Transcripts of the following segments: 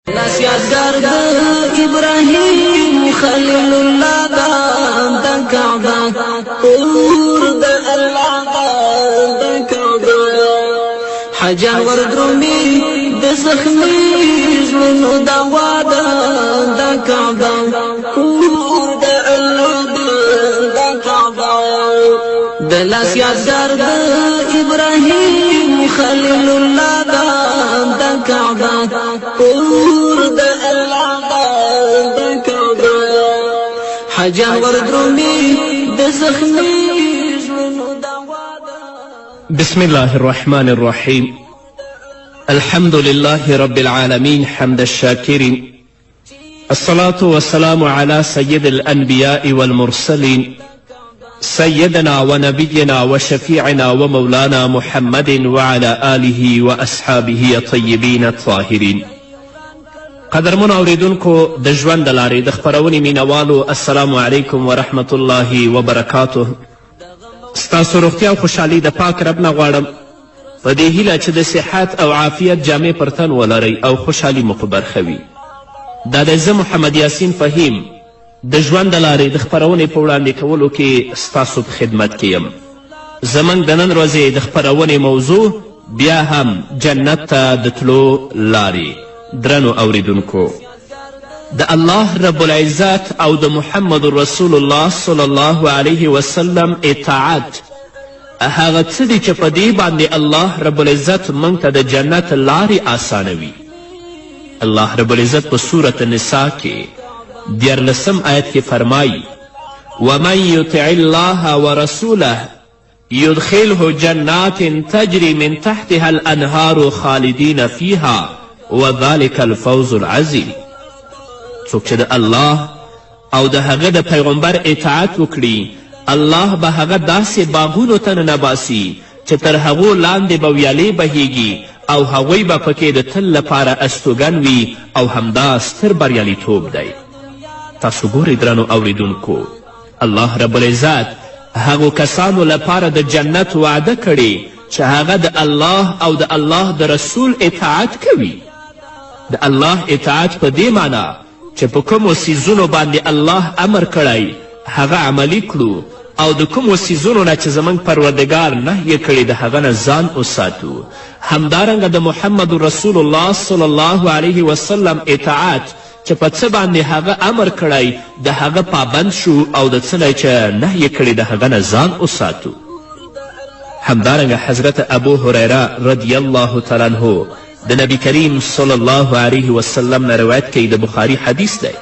لاس یادګار د ابراهیم خلیل الله د کعبه اور د الله د کعبه حجر وردرومي د زخمي ژوندو د واده د کعبه اور د الله د کعبه د لاس یادګار د ابراهیم خلیل الله د کعبه اور د الله د کعبه حجر وردرومي د زخمي ژوندو د واده. بسم الله الرحمن الرحيم. الحمد لله رب العالمين حمد الشاكرين، الصلاة والسلام على سيد الأنبياء والمرسلين سيدنا ونبينا وشفيعنا ومولانا محمد وعلى آله وأصحابه الطيبين الطاهرين. قدرمن اوریدونکو د ژوند د لارې د خپرونې مینوالو، السلام علیکم ورحمة الله وبرکاته. ستاسو روغتیا او خوشحالي د پاک رب نه غواړم، په دې هیله چې د صحت او عافیت جامې پر تن ولرئ او خوشحالي مو په برخه وي. دا د زه محمد یاسین فهیم د ژوند د لارې د خپرونې په وړاندې کولو کې ستاسو په خدمت کې یم. زموږ د نن ورځې د خپرونې موضوع بیا هم جنت ته د تلو لارې. درنو اوریدونکو، د الله رب العزت او د محمد رسول الله صلی الله علیه وسلم اطاعت هغه څه دي چې په دې باندې الله رب العزت موږ ته د جنت لارې آسانوي. الله رب العزت په سورة النساء کې 14 آیت کې فرمایي: ومن یطع الله ورسوله یدخله جنات تجری من تحتها الانهار خالدین فیها وذلك الفوز العظیم. څوک چې د الله او د هغه د پیغمبر اطاعت وکړي، الله به هغه داسې باغونو ته ننباسي چې تر هغو لاندې به ویالې بهیږي او هغوی به پکې د تل لپاره استوګن وي، او همدا ستر بریالیتوب دی. تاسو ګورئ درنو اوریدونکو، الله رب العزت هغو کسانو لپاره د جنت وعده کړي چې هغه د الله او د الله د رسول اطاعت کوي. د الله اطاعت په دې معنا چې په کومو څیزونو باندې الله امر کړی هغه عملی کړو، او د کومو څیزونو نه چې زموږ پروردګار نهیې کړي د هغه نه ځان وساتو. همدارنګه د محمد رسول الله صلی الله علیه وسلم اطاعت چې په څه باندې هغه امر کړی د هغه پابند شو، او د څه نه چې نهیې کړي د هغه نه ځان وساتو. همدارنګه حضرت ابو هریره رضی الله تعالی عنه د نبی کریم صلی الله علیه وسلم نه روایت کوي، د بخاري حدیث دی.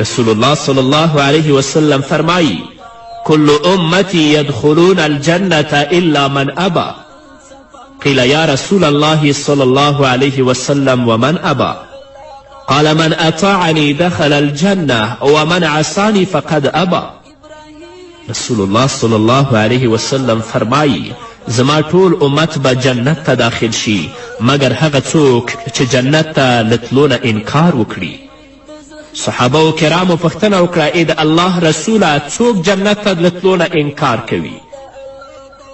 رسول الله صلی الله علیه وسلم فرمایی: کل امتی یدخلون الجنة الا من ابا. قیل یا رسول الله صلی الله علیه وسلم ومن ابا؟ قال من اطاعنی دخل الجنة ومن عصانی فقد ابا. رسول الله صلی الله علیه وسلم فرمایی: زما ټول امت به جنت ته داخل شي مګر هغه څوک چې جنت ته له تلو نه انکار وکړي. صحابه و کرامو پوښتنه وکړه: ای د الله رسوله، څوک جنت ته له تلو نه انکار کوي؟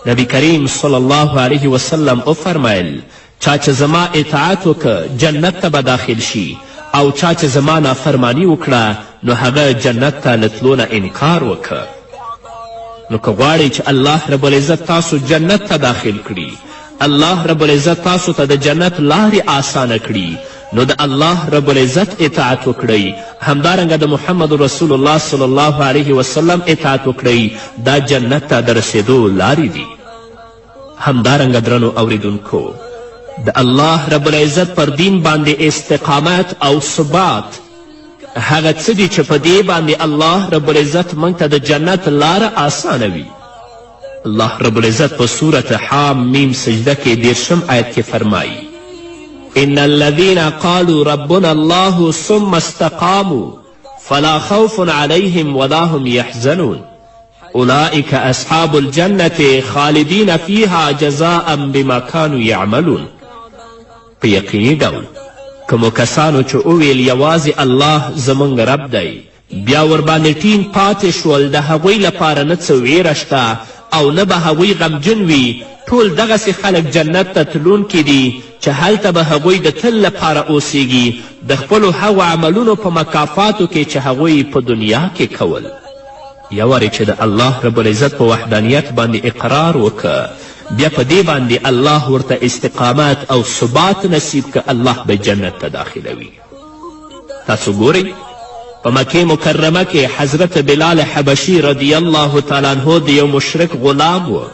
نبی کریم صلی الله علیه وسلم وفرمیل: چا چې زما اطاعت وکړه جنت ته به داخل شي، او چا چې زما نافرمانی وکړه نو هغه جنت ته له تلو نه انکار وکړه. نو که غواړئ چې الله رب العزت تاسو جنت ته داخل کړي، الله رب العزت تاسو ته د جنت لارې آسانه کړي، نو د الله رب العزت اطاعت وکړئ. همدارنګه د محمد رسول الله صلی الله علیه وسلم اطاعت وکړئ. دا جنت ته د رسېدو لارې دي. همدارنګه درنو اوریدونکو، د الله رب العزت پر دین باندې استقامت او ثبات هغه څه دي چې په دې باندې الله رب العزت موږ ته د جنت لاره آسانوي. الله رب العزت په سورة حام میم سجده کې 10 آیت کې فرمایي: ان الذین قالوا ربنا الله ثم استقاموا فلا خوف علیهم ولا هم یحزنون اولئک اصحاب الجنة خالدین فیها جزاء بما كانوا یعملون. په یقیني ډول کومو کسانو چې وویل یوازې الله زموږ رب دی، بیا ورباندې ټینګ پاتې شول، د هغوی لپاره نه څه ویره شته او نه به هغوی غمجن وي. ټول دغسې خلک جنت ته تلونکي دي چې هلته به هغوی د تل لپاره اوسیږي د خپلو هغو عملونو په مکافاتو کې چې هغوی په دنیا کې کول. یوارې چې د الله رب العزت په وحدانیت باندې اقرار وکړه، بیا په دې باندې الله ورته استقامت او ثبات نصیب که الله به جنت ته داخلوي. تاسو ګورئ په مکې مکرمه کې حضرت بلال حبشي رضی الله تعالی عنه د یو مشرک غلام و،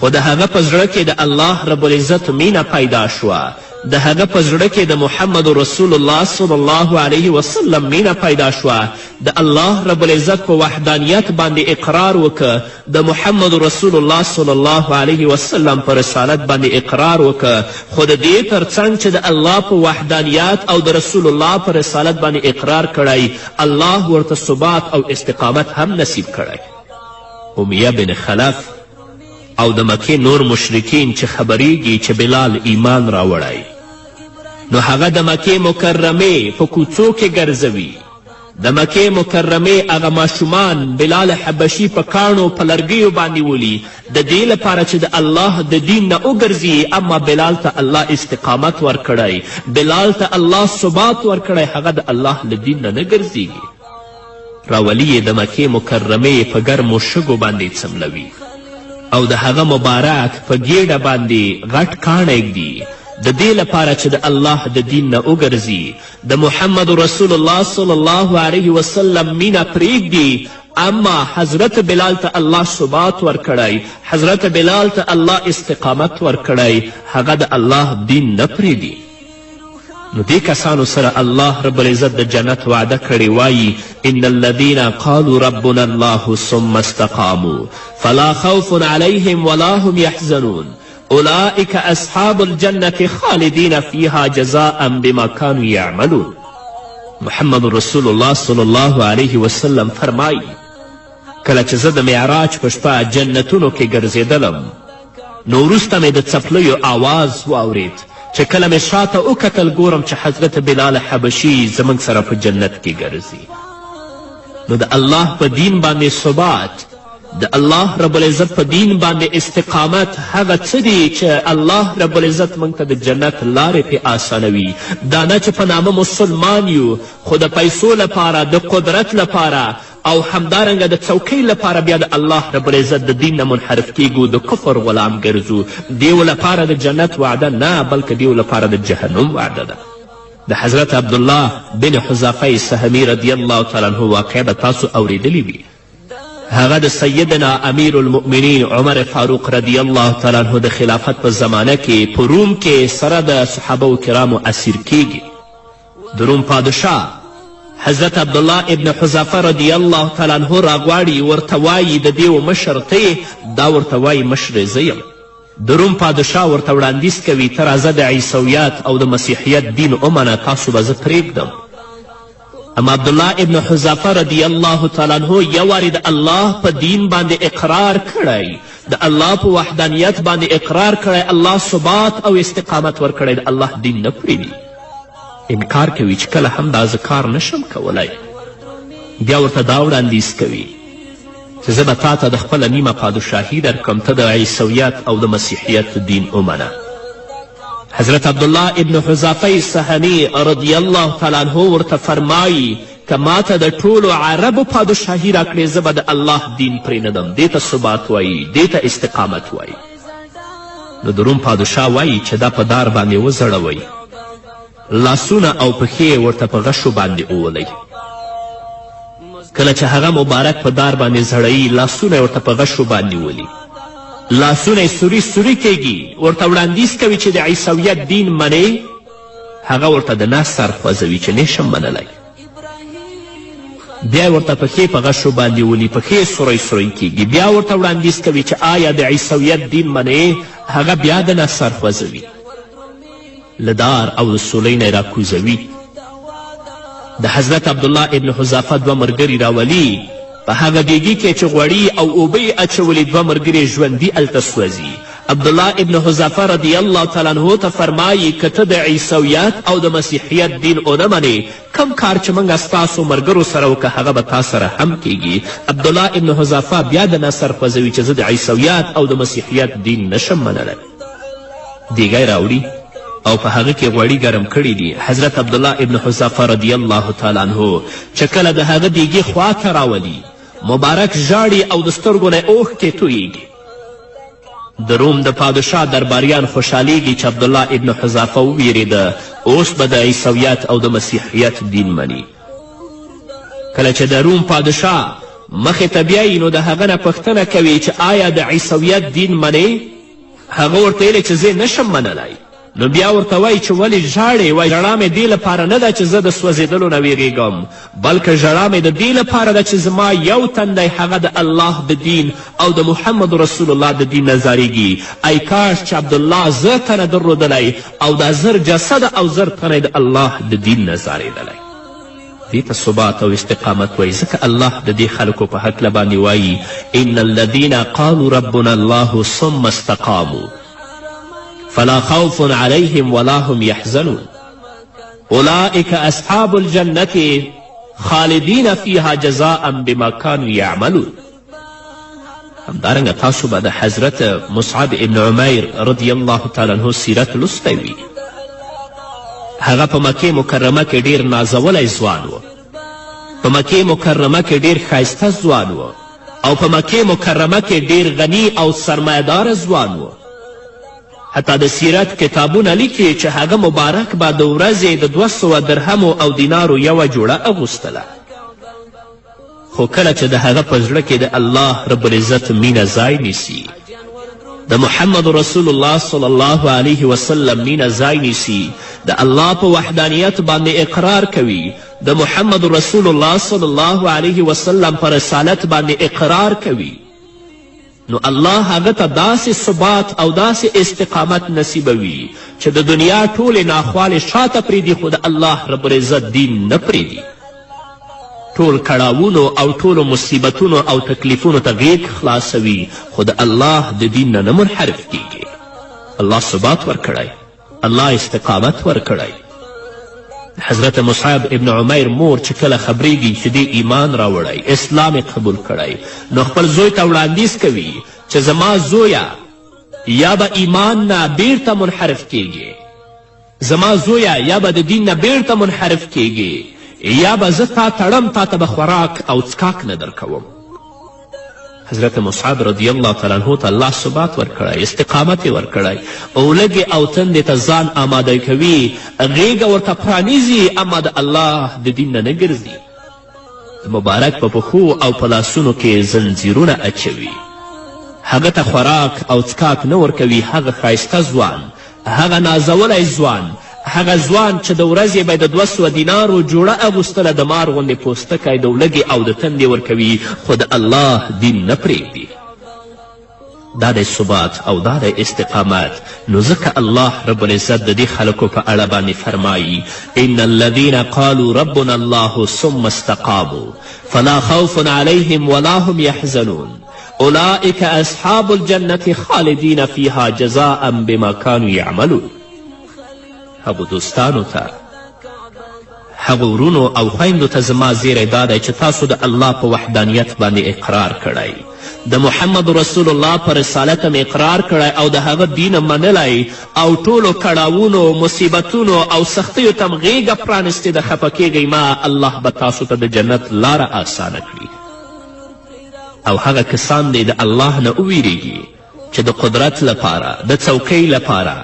خو د هغه په زړه کې د الله رب العزت مینه پیدا شوه، د هغه په زړه کې د محمد رسول الله صلی الله علیه وسلم مینه پیدا شوه، د الله رب العزت په وحدانیت باندې اقرار وکه، د محمد رسول الله صلی الله علیه وسلم په رسالت باندې اقرار وکه. خو د دې ترڅنګ چې د الله په وحدانیت او د رسول الله په رسالت باندې اقرار کړی، الله ورته ثبات او استقامت هم نصیب کړی. امیه بن خلف او د مکې نور مشرکین چې خبریږي چې بلال ایمان راوړی، نو هغه د مکې مکرمې په کوڅو کې ګرځوي. د مکې مکرمې هغه ماشومان بلال حبشي په کاڼو په لرګیو باندې ولي د دې لپاره چې د الله د دین نه وګرځي. اما بلال ته الله استقامت ورکړی، بلال ته الله ثبات ورکړی، هغه د الله له دین نه نه ګرځېږي. راولي یې د مکې مکرمې په ګرمو شګو باندې څملوي او د هغه مبارک په ګیډه باندې غټ کاڼی ږدي د دې لپاره چې د الله د دین نه وګرځي، د محمد رسول الله صلی الله علیه وسلم مینه پرېږدي. اما حضرت بلال ته الله ثبات ورکړی، حضرت بلال ته الله استقامت ورکړی، هغه د الله دین نه پرېږدي. نو دې کسانو سره الله رب العزت د جنت وعده کړې وایي ان الذین قالوا ربنا الله ثم استقاموا فلا خوف علیهم ولا هم یحزنون اولئک اصحاب الجنة خالدین فیها جزاء بما كانوا یعملون. محمد رسول الله صلی الله علیه وسلم فرمایي کله چې زه د معراج په شپه جنتونو کې ګرځېدلم، نو وروسته مې د څپلیو آواز واورید چې کله مې شاته وکتل ګورم چې حضرت بلال حبشي زموږ سره په جنت کې ګرځي. نو د الله په دین باندې ثبات، د الله رب العزت په دین باندې استقامت هغه څه دي چې الله رب العزت موږ ته د جنت لارې پې آسانوي. دا نه چې په نامه مسلمان یو خو د پیسو لپاره، د قدرت لپاره او همدارنګه د څوکۍ لپاره بیا د الله رب العزت د دین نه منحرف کیږو، د کفر غلام ګرځو. دیو لپاره د جنت وعده نه، بلکې دیو لپاره د جهنم وعده ده. د حضرت عبدالله بن حذافه سهمي رضی الله تعالی عنه واقعه به تاسو اوریدلی وي. هغه د سیدنا امیر المؤمنین عمر فاروق رضی الله تعالی عنه د خلافت په زمانه کې په روم کې سره د صحابه کرامو اسیر کیږي. د روم پادشاه حضرت عبدالله ابن حذافه رضی الله تعالی عنه راغواړي، ورته وایي د دې و مشر ته، دا ورته وایي مشر زه یم. د روم پادشاه ورته وړاندیز کوي ته راځه د عیسویت او د مسیحیت دین ومنه، تاسو به زه پرېږدم. اما عبدالله ابن حذافه رضی الله تعالی عنه یو وارې د الله په دین باندې اقرار کړی، د الله په وحدانیت باندې اقرار کړی، الله ثبات او استقامت ورکړی، د الله دین نه پرېږدي. انکار کوي چې کله هم دا زه کار نشم کولی. بیا ورته دا وړاندیز کوي چې زه به تا ته د خپله نیمه پادشاهي درکړم، ته د عیسویت او د مسیحیت دین ومنه. حضرت عبدالله ابن حذافه سهمي رضی الله تعالی عنه ورته فرمایي که ما ته د ټولو عربو پادشاهي راکړې زه به د الله دین پرېنږدم. دې ته ثبات وایي، دې ته استقامت وایي. نو د روم پادشاه وایي چې دا په دار باندې وزړوئ، لاسونه او پښې ورته په غشو باندې اولئ. کله چې هغه مبارک په دار باندې زړوي، لاسونه ورته په غشو باندې ولي، لاسونه سوری سوری کیږي، ورته وړاندیز کوي چې د عیسویت دین منې، هغه ورته د نه سر خوځوي چې نشم منلی. بیا ورته پښې په غشو باندې ولي، پښې سوری سوری کیږي، بیا ورته وړاندیز کوي چې آیا د عیسویت دین منې، هغه بیا د نه سر خوځوي، له دار او د سولۍ نه یې راکوزوي. د حضرت عبدالله ابن حذافه دوه ملګري راولي، په هغه دیګي کې چې غوړي او اوبه یې اچولي، دوه ملګري ژوندي هلته سوځي. عبدالله ابن حذافه رضی الله تعالی عنه ته فرمایي که ته د عیسویت او د مسیحیت دین ونه منې کم کار چې موږ ستاسو ملګرو سره وکړه هغه به تا سره هم کیږي. عبدالله ابن حذافه بیا د نصر خوځوي چې زه د عیسویت او د مسیحیت دین نشم منلی. دیګی راوړي او په هغه کې غوړي ګرم کړي دي. حضرت عبدالله ابن حذافه رضی الله تعالی عنه چې کله د هغه دیګي خواته راولي مبارک ژاړي او د سترګو نه اوښکې تویږي. د روم د پادشاه درباریان خوشحالیږي چې عبدالله ابن حذافه وویرېده اوس به د عیسویت او د مسیحیت دین مني. کله چې د روم پادشاه مخې ته بیایي نو د هغه نه پوښتنه کوي چې آیا د عیسویت دین منې؟ هغه ورته ویلې چې زه نشم منلی. نو بیا ورته وایي چې ولې ژاړې؟ وایي ژړا مې دې لپاره نه ده چې زه د سوځېدلو نه ویرېږم بلکې ژړا مې د دې لپاره ده چې زما یو تندی هغه د الله د دین او د محمد رسول الله د دین نه زاریږي. ای کاش چې عبدالله زه تنه درلودلی او دا زر جسد او زر تنه د الله د دین نه زارېدلی. دې ته ثبات او استقامت وایي. ځکه الله د دې خلکو په هکله باندې وایي ان الذین قالوا ربنا الله ثم استقاموا فلا خوف عليهم ولا هم يحزنون اولئك اصحاب الجنة خالدین فيها جزاء بما كانوا يعملون. همدارنګه تاسو به د حضرت مصعب ابن عمیر رضی الله تعالی عنه سیرت لوستی وي. هغه په مکې مکرمه کې ډیر نازولی ځوان و. په مکې مکرمه کې ډیر ښایسته ځوان و او په مکې مکرمه کې ډیر غني او سرمایهداره ځوان و. حتی د سیرت کتابونه لیکي چې هغه مبارک به د ورځې د 200 درهمو او دینارو یوه جوړه اغوستله. خو کله چې د هغه په زړه کې د الله رب العزت مینه ځای نیسي د محمد رسول الله صلی الله علیه وسلم مینه ځای نیسي د الله په وحدانیت باندې اقرار کوي د محمد رسول الله صلی الله علیه وسلم په رسالت باندې اقرار کوي نو الله هغه ته داسې ثبات او داسې استقامت نصیبوي چې د دنیا ټولې ناخوالې شاته پرېږدي خو د الله رب العزت دین نه پرېږدي. ټول کړاوونو او ټولو مصیبتونو او تکلیفونو ته غیږ خلاصوي خو د الله د دین نه منحرف کیږي. الله ثبات ورکړی، الله استقامت ورکړی. حضرت مصعب ابن عمیر مور چې کله خبریږي چې دې ایمان راوړی اسلام قبول کړی نو خپل زوی ته وړاندیز کوي چې زما زویه یا به ایمان نه بیرته منحرف کیږي، زما زویه یا به د دین نه بیرته منحرف کیږي یا به زه تا تړم تا ته به خوراک او څکاک نه درکوم. حضرت مصعب رضی الله تعالی عنه ته الله ثبات ورکړی، استقامت یې ورکړی او لږې او تندې ته ځان آماده کوي، غیږه ورته پرانیزي اما د الله د دین نه نه ګرځي. د مبارک په پښو او په لاسونو کې زنځیرونه اچوي، هغه ته خوراک او څکاک نه ورکوي. هغه ښایسته ځوان، هغه نازولی ځوان، هغه ځوان چې د ورځې به د 200 دینارو جوړه اغوستله د مار غوندې پوستکی د ولږې او د تندې ورکوي خو د الله دین نه پرېږدي. دا دی ثبات او دا دی استقامت. نو ځکه الله رب العزت د دې خلکو په اړه باندې فرمایي ان الذین قالوا ربنا الله ثم استقاموا فلا خوف عليهم ولا هم يحزنون اولئك اصحاب الجنة خالدین فيها جزاء بما كانوا يعملون. هغو دوستانو ته، هغو ورونو او خویندو ته زما زیری دا دی چې تاسو د الله په وحدانیت باندې اقرار کړی، د محمد رسول الله په رسالت هم اقرار کړی او د هغه دین منلی او ټولو کړاوونو، مصیبتونو او سختیو ته غیږه پرانستې ده. خفه کیږئ ما، الله به تاسو ته د جنت لاره آسانه کړي. او هغه کسان دی د الله نه وویریږي چې د قدرت لپاره، د څوکۍ لپاره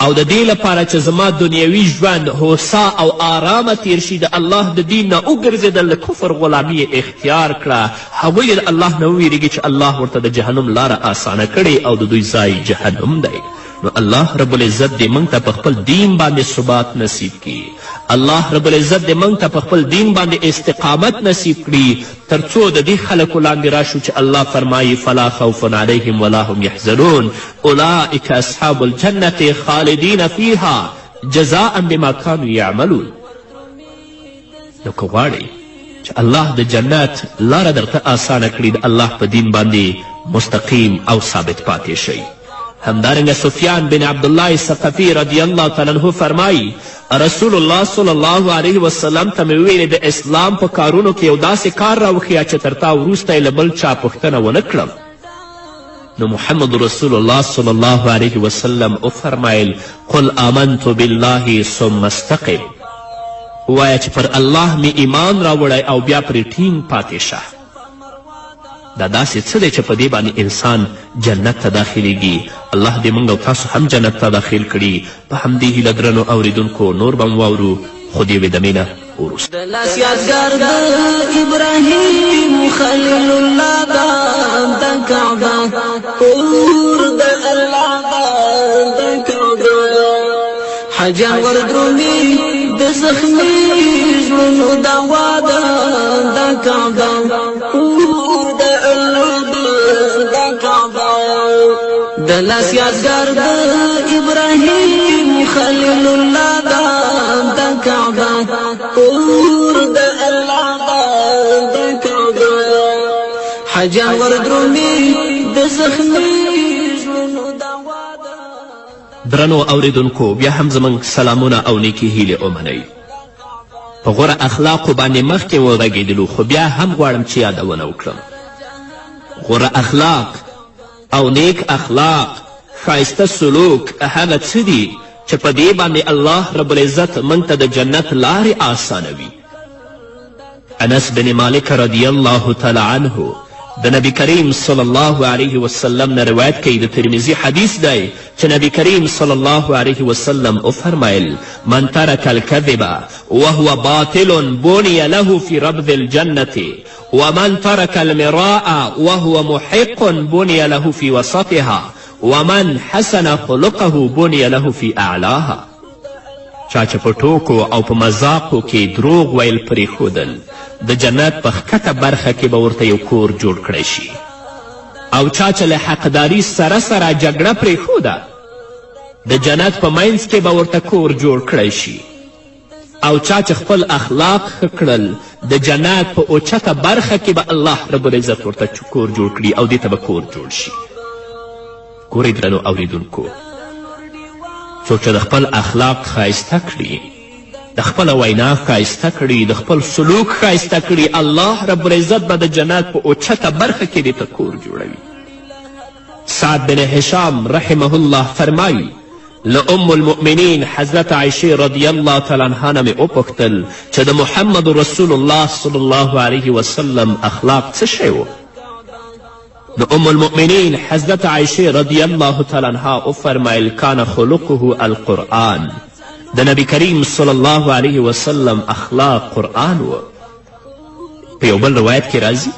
او د دې لپاره چې زما دنیوي ژوند هوسا او آرامه تیر شي د الله د دین نه وګرځېدل، د کفر غلامي اختیار کړه. هغوی د الله نه وویریږي چې الله ورته د جهنم لاره آسانه کړې او د دوی ځای جهنم دی. نو الله رب العزت دې موږ ته په خپل دین باندې ثبات نصیب کړي. الله رب العزت دې موږ ته په خپل دین باندې استقامت نصیب کړي تر څو د دې خلکو لاندې راشو چې الله فرمایي فلا خوف علیهم ولا هم یحزنون اولئک اصحاب الجنة خالدین فیها جزاء بما کانوا یعملون. نو که غواړئ چې الله د جنت لاره درته آسانه کړي، د الله په دین باندې مستقیم او ثابت پاتې شئ. همدارنګه سفیان بن عبدالله ثقفي رضی الله تعالی عنه فرمایي رسول الله صلی الله علیه وسلم ته مې وویلې د اسلام په کارونو کې یو داسې کار راوښیه چې تر تا وروسته یې له بل چا پوښتنه ونه کړم. نو محمد رسول الله صلی الله علیه وسلم وفرمایل قل آمنت بالله ثم استقم، ووایه چې پر الله می ایمان راوړی او بیا پرې ټینګ پاتې شه. دا داسې څه دی چې په دې باندې انسان جنت ته داخلیږي. الله دې موږ او تاسو هم جنت ته داخل کړي. په همدې هیله درنو اوریدونکو نور به م واورو خو د یوې دمې نه وروسته. د لاس یادګار د ابراهیم خلیل الله د کعبه کور د الله د کعبه حجان وردرومي د زخمي ژوندو دوا د کعبه کور د د لاس یادګار د ابراهیم خلیل الله د کعبه کور د الله د کعبه حجان وردرومي د زخمي ژوندو دوا. درنو اوریدونکو بیا هم زموږ سلامونه او نیکې هیلې ومنئ. په غوره اخلاقو باندې مخکې وغږېدلو خو بیا هم غواړم چې یادونه وکړم. غوره اخلاق او نیک اخلاق ښایسته سلوک هغه څه دي چې په دې باندې الله رب العزت موږ ته د جنت لارې آسانوي. انس بن مالک رضی الله تعالی عنه د نبی کریم صلی الله علیه وسلم نه روایت کوي. د ترمذي حدیث دی چې نبی کریم صلی الله علیه وسلم وفرمایل من ترک الکذب وهو باطل بنی له فی ربض الجنة ومن ترك المراء وهو محق بني له في وسطها ومن حسن خلقه بني له في اعلاها. چا چې په ټوکو او په مذاقو کې دروغ ویل پرېښودل د جنت په ښکته برخه کې به ورته یو کور جوړ کړی شي. او چا چې له حقداري سره سره جګړه پرېښوده د جنت په منځ کې به ورته کور جوړ کړی شي. او چا چې خپل اخلاق ښه کړل د جنت په اوچته برخه کې به الله رب العزت ورته کور جوړ کړي او دې ته به کور جوړ شي. ګورئ درنو اوریدونکو څوک چې د خپل اخلاق ښایسته کړي، د خپله وینا ښایسته کړي، د خپل سلوک ښایسته کړي، الله رب العزت به د جنت په اوچته برخه کې دې ته کور جوړوي. سعد بن هشام رحمه الله فرمایي له ام المؤمنین حضرت عایشې رضی الله تعالی عنها نه مې وپوښتل چې د محمد رسول الله صلی الله علیه وسلم اخلاق څه شی و؟ د ام المؤمنین حضرت عایشې رضی الله تعالی عنها وفرمایل کان خلقه القرآن. د نبی کریم صلی الله علیه وسلم اخلاق قرآن و. په یو بل روایت کې راځي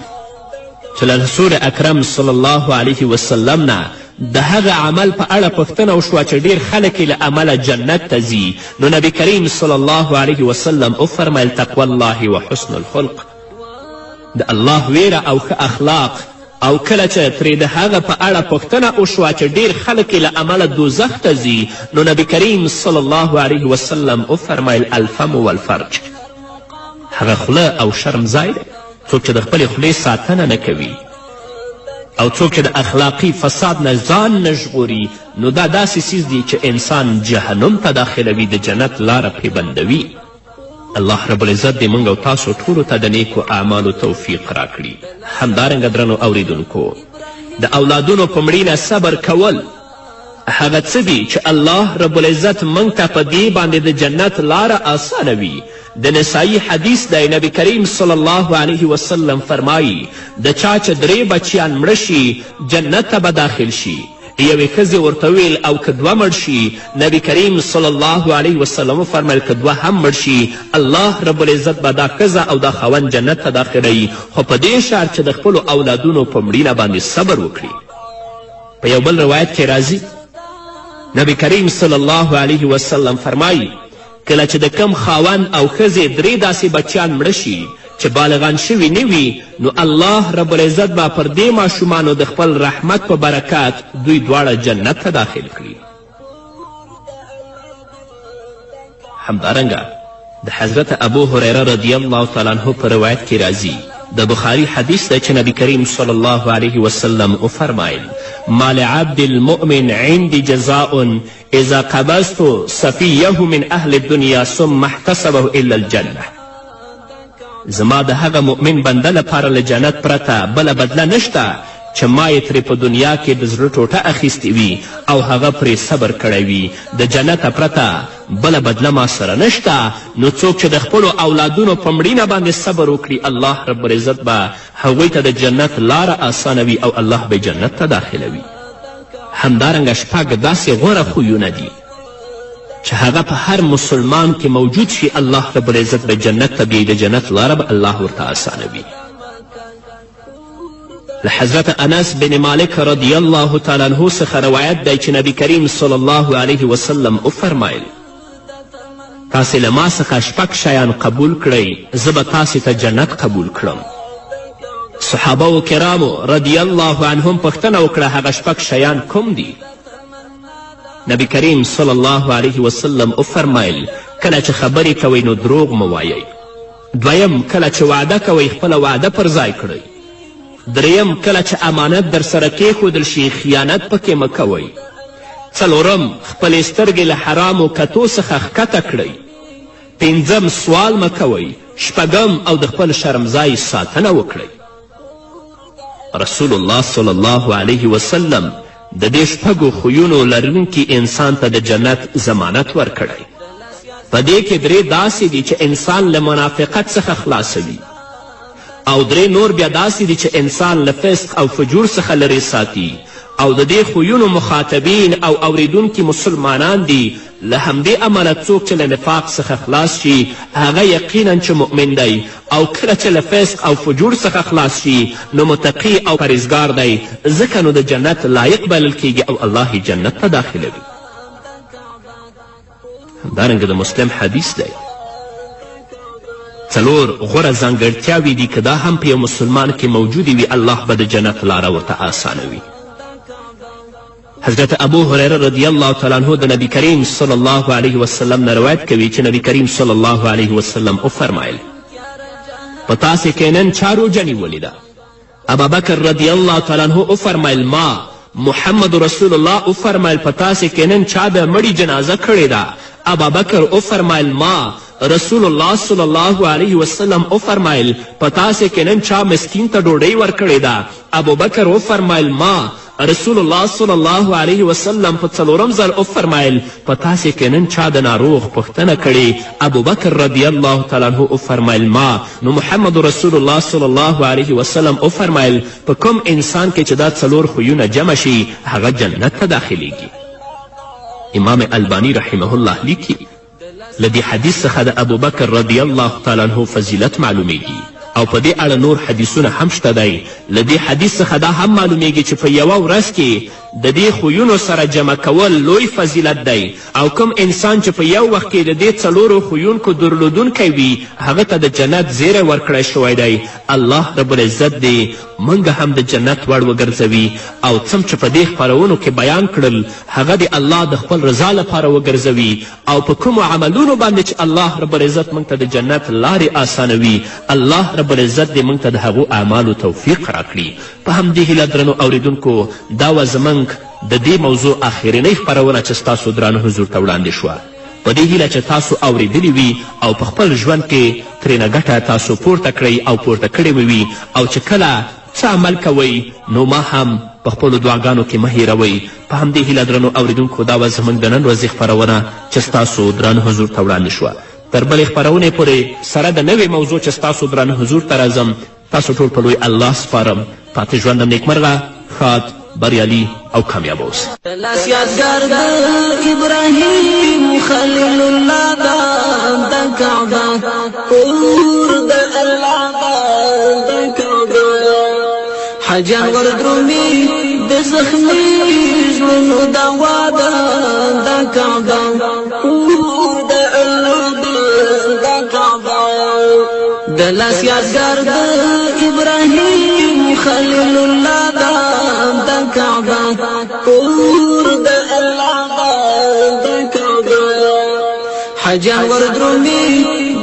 چې له رسول اکرم صلی الله علیه وسلم نه د هغه عمل په اړه پوښتنه وشوه چې ډیر خلک یې له امله جنت ته ځي. نو نبی کریم صلی الله علیه وسلم وفرمیل تقوی الله و حسن الخلق. د الله ویره او ښه اخلاق. او کله چې ترې د هغه په اړه پوښتنه وشوه چې ډیر خلک یې له امله دوزخ ته ځي نو نبی کریم صلی الله علیه وسلم وفرمیل الفم والفرج. هغه خوله او شرم ځای دی. څوک چې د خپلې خولې ساتنه نه کوي او څوک چې د اخلاقي فساد نه ځان نه ژغوري نو دا داسې څیز دی چې انسان جهنم ته داخلوي، د جنت لاره پرې بندوي. الله رب العزت دې موږ او تاسو ټولو ته د نیکو اعمالو توفیق راکړي. همدارنګه درنو اوریدونکو د اولادونو په مړینه صبر کول هغه څه دي چې الله رب العزت موږ ته په دې باندې د جنت لاره آسانوي. د نسائی حدیث دی نبی کریم صلی الله علیه وسلم فرمایی د چا چې 3 بچیان مړه شي جنت ته به داخل شي. یوې ښځې ورته ویل او که 2 مړ شي؟ نبی کریم صلی الله علیه وسلم وفرمیل که 2 هم مړ شي الله رب العزت به دا ښځه او دا خاوند جنت ته داخلوي، خو په دې شرط چې د خپلو اولادونو په مړینه باندې صبر وکړي. په یو بل روایت کې راځي نبی کریم صلی الله علیه وسلم فرمایی کله چې د کم خاوند او ښځې 3 داسې بچیان مړه شي چې بالغان شوي نه وي نو الله رب العزت به پر دې ماشومانو د خپل رحمت په برکت دوی دواړه جنت ته داخل کړي. همدارنګه د حضرت ابو هریره رضی الله تعالی عنه په روایت کې راځي د بخاري حدیث دی چې نبی کریم صلی الله علیه وسلم وفرمایل ما لعبد المؤمن عندي جزاء اذا قبضت صفيه من اهل الدنيا ثم احتسبه الا الجنه. زما د هغه مؤمن بنده لپاره له جنت پرته بله بدله نشته چې ما یې ترې په دنیا کې د زړه ټوټه اخیستې وي او هغه پرې صبر کړی وي. د جنته پرته بله بدله ما سره نشته. نو څوک چې د خپلو اولادونو په مړینه باندې صبر وکړي الله رب العزت به هغوی ته د جنت لاره اسانوي او الله به جنت ته داخلوي. همدارنګه شپږ داسې غوره خویونه دي چې هغه په هر مسلمان کې موجود شي الله رب العزت به جنت ته بیایي. د جنت لاره به الله ورته اسانوي. له حضرت انس بن مالک رضی الله تعالی عنه څخه روایت دی چې نبی کریم صلی الله علیه وسلم وفرمایل تاسې له ما څخه شپږ شیان قبول کړئ زه به تاسې ته جنت قبول کړم. صحابه و کرامو رضی الله عنهم پوښتنه وکړه هغه شپږ شیان کوم دي؟ نبی کریم صلی الله علیه وسلم وفرمایل کله چې خبرې کوئ نو دروغ مه وایئ. دویم کله چې وعده کوئ خپله وعده پر ځای کړئ. دریم کله چې امانت در سره کیښودل شي خیانت پکې مه کوئ. څلورم خپلې سترګې له حرامو کتو څخه ښکته کړئ. پنځم سوال مه کوئ. شپږم او د خپل شرمځای ساتنه وکړئ. رسول الله صلی الله علیه وسلم د دې شپږو خویونو لرونکي انسان ته د جنت ضمانت ورکړی. په دې کې درې داسې دي چې انسان له منافقت څخه خلاصوي او درې نور بیا داسې دي چې انسان له فسق او فجور څخه لرې ساتي او د دې خویونو مخاطبین او اوریدونکي مسلمانان دي. له همدې امله څوک چې له نفاق څخه خلاص شي هغه یقینا چې مؤمن دی او کله چې له فسق او فجور څخه خلاص شي نو متقی او پرهیزګار دی ځکه نو د جنت لایق بلل کیږي او الله یې جنت ته داخلوي. همدارنګه د مسلم حدیث دی څلور غوره ځانګړتیاوې دي که دا هم په یو مسلمان کې موجودې وي الله به د جنت لاره ورته آسانوي. حضرت ابو هریره رضی الله تعالی عنه د نبی کریم صلی الله علیه وسلم نه روایت کوي چې نبی کریم صلی الله علیه وسلم وفرمایل په تاسې کې نن چا روژه نیولې ده؟ ابابکر رضی الله تعالی عنه وفرمایل ما. محمد رسول الله وفرمایل په تاسې کې نن چا د مړي جنازه کړې ده؟ ابابکر وفرمایل ما. رسول الله صلی الله علیه وسلم وفرمایل په تاسې کې نن چا مسکین ته ډوډۍ ورکړې ده؟ ابوبکر وفرمایل ما. رسول الله صلی الله علیه وسلم په څلورم ځل وفرمایل په تاسې کې نن چا د ناروغ پوښتنه کړې؟ ابوبکر رضی الله تعالی عنه وفرمایل ما. نو محمد رسول الله صلی الله علیه وسلم وفرمایل په کوم انسان کې چې دا څلور خویونه جمع شي هغه جنت ته داخلیږي. امام البانی رحمه الله لیکي له دې حدیث څخه د ابوبکر رضی الله تعالی عنه فضیلت معلومیږي او په دې اړه نور حدیثونه هم شته دی. له دې حدیث څخه دا هم معلومیږي چې په یوه ورځ کې د دې خویونو سره جمع کول لوی فضیلت دی او کوم انسان چې په یو وخت کې د دې څلورو خویونکو درلودونکی وي هغه ته د جنت زیری ورکړی شوی دی. الله رب العزت دې موږ هم د جنت وړ وګرځوي او څم چې په دې خپرونو کې بیان کړل هغه د الله د خپل رضا لپاره وګرځوي او په کومو عملونو باندې چې الله رب العزت موږ ته د جنت لارې آسانوي الله رب العزت دې موږ ته د هغو اعمالو توفیق راکړي. په همدې هیله درنو اوریدونکو دا وه زموږ د دې موضوع آخرنۍ خپرونه چې ستاسو درانه حضور ته وړاندې شوه. په دې هیله چې تاسو اوریدلی وي او په خپل ژوند کې ترېنه ګټه تاسو پورته کړئ او پورته کړې وي او چې کله څه عمل کوئ نو ما هم په خپلو دعاګانو کې مه هیروئ. په همدې هیله درنو اوریدونکو دا وه زموږ د نن ورځې خپرونه چې ستاسو درانه حضور ته وړاندې شوه. تر بلې خپرونې پورې سره د نوې موضوع چې ستاسو درانه حضور ته راځم تاسو ټول په لوی الله سپارم. پاتې ژوندم نیکمرغه ښاد بریالي او کامیاب اوسئ. لاس یادګار د ابراهیم خلیل الله د کعبه کور د الله د کعبه حجر وردرومي د زخمي ژوندو دوا د کعبه کور د الله د کعبه د لاس یادګار د ابراهیم خلیل الله د کعبه کور د الله د کعبه حجر وردرومي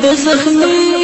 د زخمي